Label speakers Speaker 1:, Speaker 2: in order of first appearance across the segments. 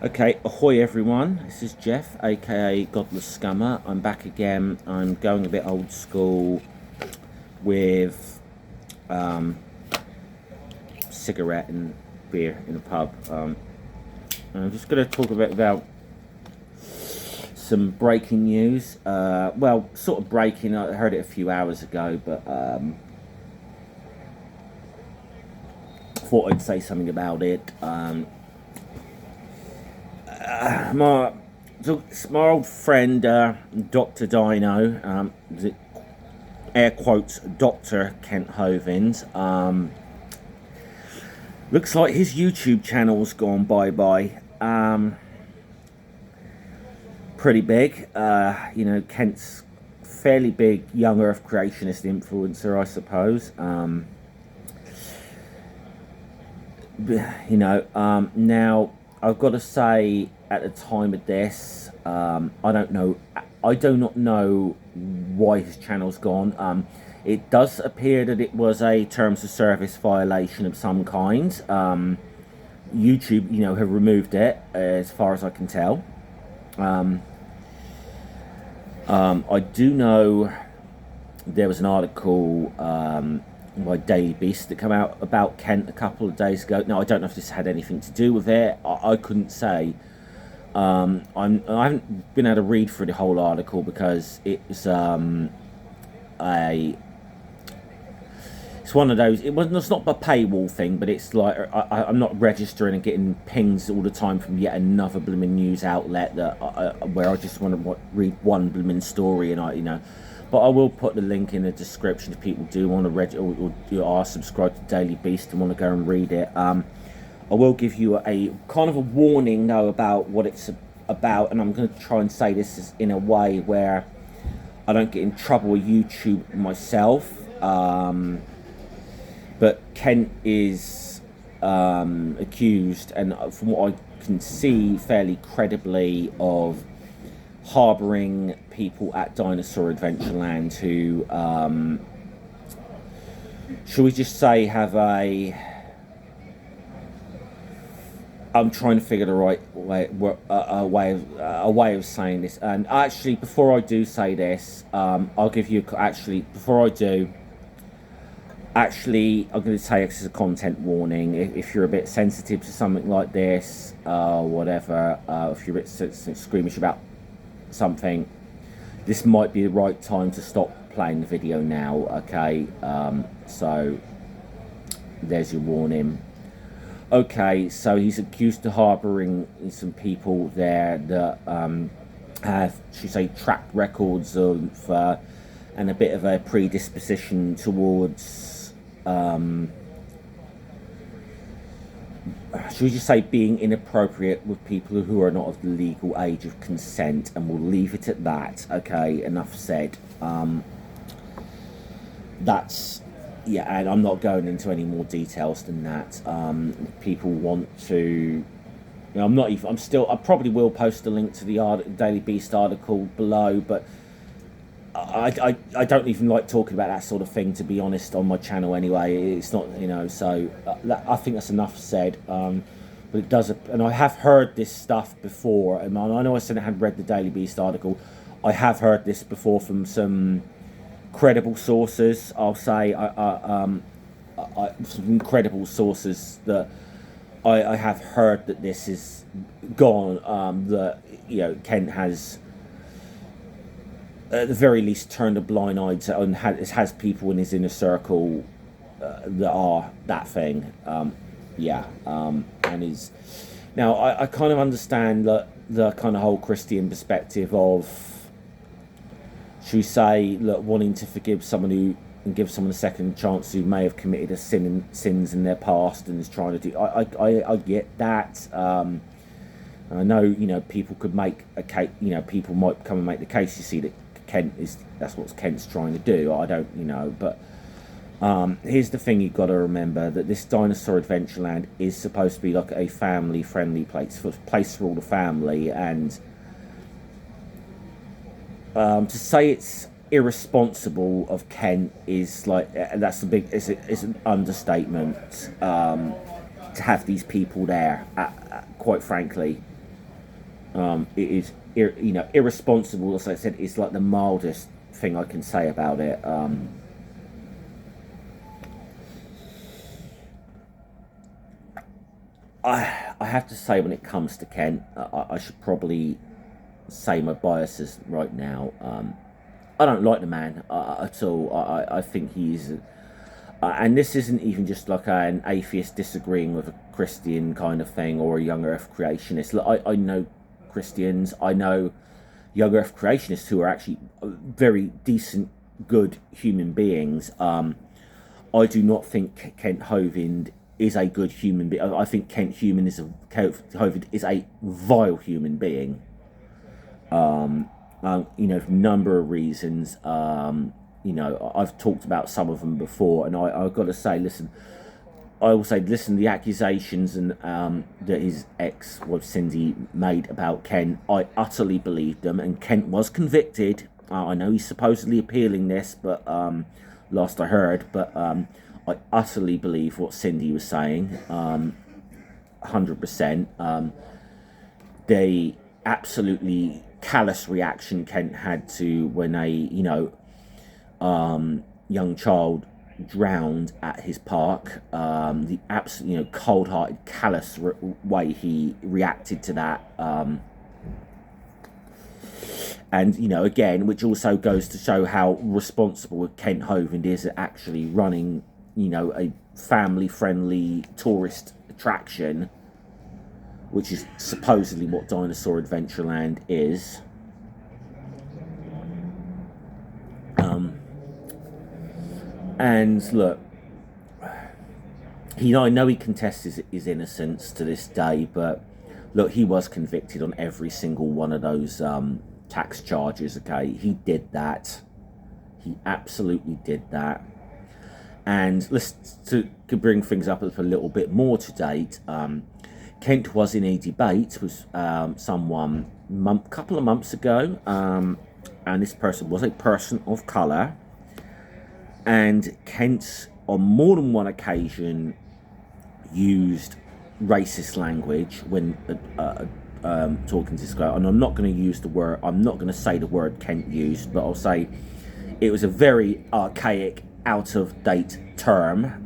Speaker 1: Okay, ahoy everyone, this is Jeff, aka Godless Scummer. I'm back again. I'm going a bit old school with cigarette and beer in a pub. I'm just going to talk a bit about some breaking news. Well, sort of breaking, I heard it a few hours ago, but thought I'd say something about it. My old friend, Dr. Dino, air quotes, Dr. Kent Hovind, looks like his YouTube channel's gone bye-bye. Pretty big. Kent's fairly big young earth creationist influencer, I suppose. Now, I've got to say, at the time of this, I do not know why his channel's gone. It does appear that it was a terms of service violation of some kind. YouTube, have removed it, as far as I can tell. I do know there was an article by Daily Beast that came out about Kent a couple of days ago. Now, I don't know if this had anything to do with it. I couldn't say. I haven't been able to read through the whole article because it's one of those. It's not a paywall thing, but it's like I'm not registering and getting pings all the time from yet another blooming news outlet where I just want to read one blooming story and But I will put the link in the description if people do want to or are subscribed to Daily Beast and want to go and read it. I will give you a kind of a warning though about what it's about, and I'm going to try and say this in a way where I don't get in trouble with YouTube myself. But Kent is accused, and from what I can see, fairly credibly, of harbouring people at Dinosaur Adventureland who, shall we just say, have I'm trying to figure the right way of saying this. And actually, before I do say this, I'll give you before I do. Actually, I'm going to say this as a content warning. If you're a bit sensitive to something like this, whatever, if you're a bit squeamish about something, this might be the right time to stop playing the video now, okay? So, there's your warning. Okay, so he's accused of harbouring some people there that have, should we say, track records of, and a bit of a predisposition towards, should we just say, being inappropriate with people who are not of the legal age of consent, and we'll leave it at that. Okay, enough said. Yeah, and I'm not going into any more details than that. People want to, I probably will post a link to the Daily Beast article below, but I don't even like talking about that sort of thing, to be honest, on my channel anyway. It's not, so I think that's enough said. But it does, and I have heard this stuff before. I know I said I had read the Daily Beast article. I have heard this before from some credible sources. I'll say some credible sources that I have heard that this is gone. That Kent has, at the very least, turned a blind eye to, and has people in his inner circle that are that thing. And is now I kind of understand the kind of whole Christian perspective of, should we say, wanting to forgive someone and give someone a second chance who may have committed sins in their past and is trying to do. I get that. I know people could make a case. People might come and make the case. You see that that's what Kent's trying to do. I don't, but here's the thing: you've got to remember that this Dinosaur Adventureland is supposed to be like a family-friendly place for all the family, and to say it's irresponsible of Kent is like, it's an understatement. To have these people there, quite frankly, It is, irresponsible. As I said, it's like the mildest thing I can say about it. I have to say, when it comes to Kent, I should probably say my biases right now. I don't like the man at all. I think he's, and this isn't even just like an atheist disagreeing with a Christian kind of thing, or a young Earth creationist. Like, I know Christians, I know young Earth creationists who are actually very decent, good human beings. I do not think Kent Hovind is a good human being. I think Kent Hovind is a vile human being. For a number of reasons. I've talked about some of them before, and I've got to say, listen, the accusations and that his ex-wife Cindy made about Ken, I utterly believed them, and Kent was convicted. I know he's supposedly appealing this, but last I heard, but I utterly believe what Cindy was saying, 100%. The absolutely callous reaction Kent had to when a young child drowned at his park, the absolute cold-hearted, callous way he reacted to that, and again, which also goes to show how responsible Kent Hovind is at actually running a family-friendly tourist attraction, which is supposedly what Dinosaur Adventureland is. And look, I know he contests his innocence to this day, but look, he was convicted on every single one of those tax charges. Okay, he did that. He absolutely did that. And let's to bring things up a little bit more to date. Kent was in a debate with someone a couple of months ago, and this person was a person of colour. And Kent, on more than one occasion, used racist language when talking to this guy. And I'm not going to say the word Kent used, but I'll say it was a very archaic, out-of-date term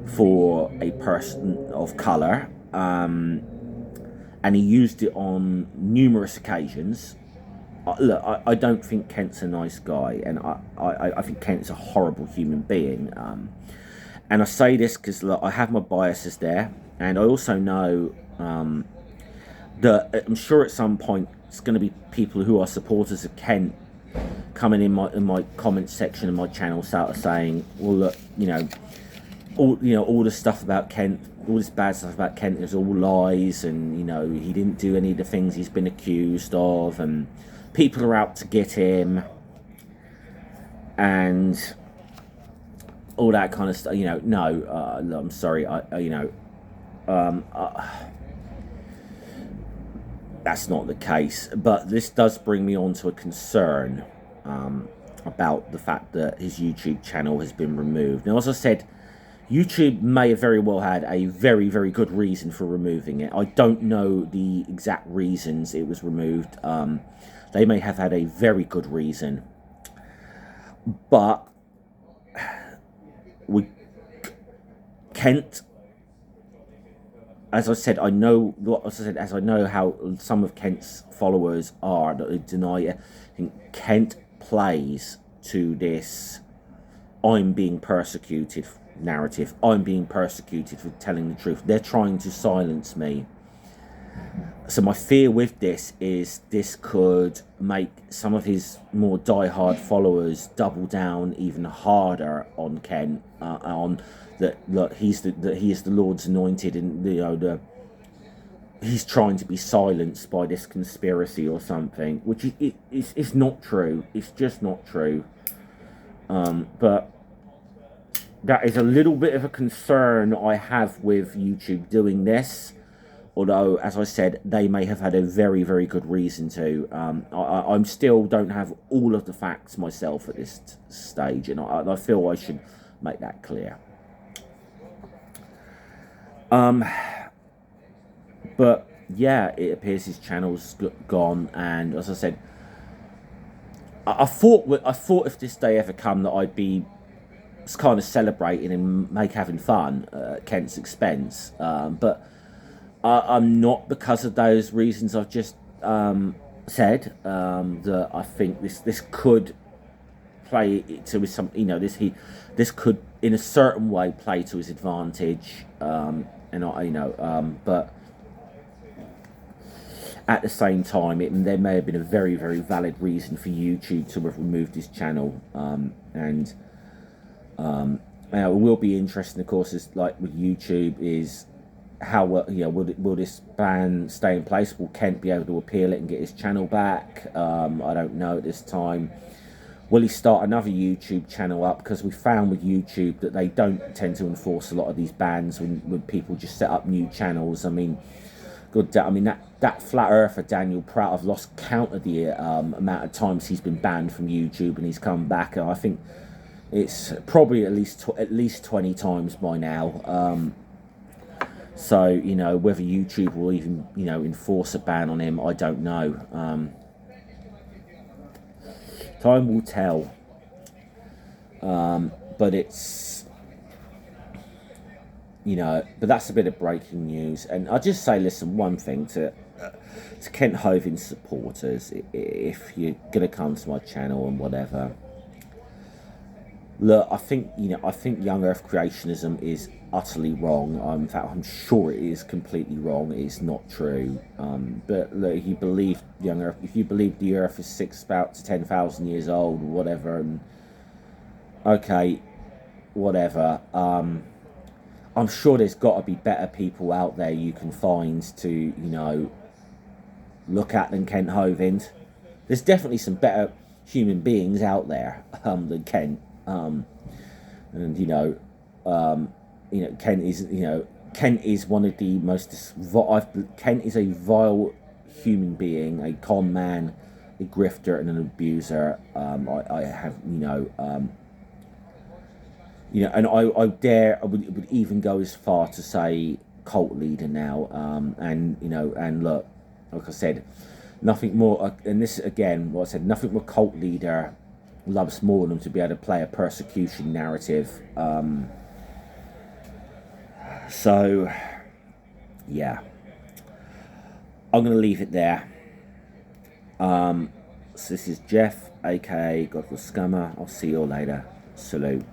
Speaker 1: for a person of colour. And he used it on numerous occasions. Look, I don't think Kent's a nice guy, and I think Kent's a horrible human being. And I say this because I have my biases there, and I also know that I'm sure at some point it's going to be people who are supporters of Kent coming in my comment section of my channel, sort of saying, well, look, all the stuff about Kent, all this bad stuff about Kent is all lies, and he didn't do any of the things he's been accused of, and people are out to get him, and all that kind of stuff. I'm sorry. That's not the case. But this does bring me on to a concern about the fact that his YouTube channel has been removed. Now, as I said, YouTube may have very well had a very, very good reason for removing it. I don't know the exact reasons it was removed. They may have had a very good reason, but Kent, as I said, I know how some of Kent's followers are that they deny it. I think Kent plays to this "I'm being persecuted" narrative. I'm being persecuted for telling the truth. They're trying to silence me. So my fear with this is this could make some of his more die-hard followers double down even harder on Kent, on that. Look, he is the Lord's anointed, and he's trying to be silenced by this conspiracy or something, which is not true. It's just not true. But that is a little bit of a concern I have with YouTube doing this. Although, as I said, they may have had a very, very good reason to. I still don't have all of the facts myself at this stage, and I feel I should make that clear. But yeah, it appears his channel's gone. And as I said, I thought if this day ever come that I'd be kind of celebrating and having fun at Kent's expense, but I'm not, because of those reasons I've just said. That I think this could play to his this could in a certain way play to his advantage, and but at the same time, there may have been a very, very valid reason for YouTube to have removed his channel, and it will be interesting, of course, is like with YouTube, is how will this ban stay in place? Will Kent be able to appeal it and get his channel back? I don't know at this time. Will he start another YouTube channel up? Because we found with YouTube that they don't tend to enforce a lot of these bans when people just set up new channels. I mean, that flat earther Daniel Pratt, I've lost count of the amount of times he's been banned from YouTube and he's come back. And I think it's probably at least 20 times by now. So whether YouTube will even enforce a ban on him, I don't know. Time will tell. But it's but that's a bit of breaking news. And I'll just say, listen, one thing to Kent Hovind supporters: if you're gonna come to my channel and whatever, look, I think young Earth creationism is utterly wrong. In fact, I'm sure it is completely wrong. It is not true. But look, if you believe the Earth is 6,000 to 10,000 years old, or whatever, and okay, whatever. I'm sure there's got to be better people out there you can find to look at than Kent Hovind. There's definitely some better human beings out there than Kent. And Kent is one of the most Kent is a vile human being, a con man, a grifter, and an abuser. And I would even go as far to say cult leader now. And look, like I said, nothing more. And this again, what I said, nothing more cult leader loves more than to be able to play a persecution narrative. So yeah, I'm going to leave it there. So this is Jeff, aka Godless Scummer. I'll see you all later. Salute.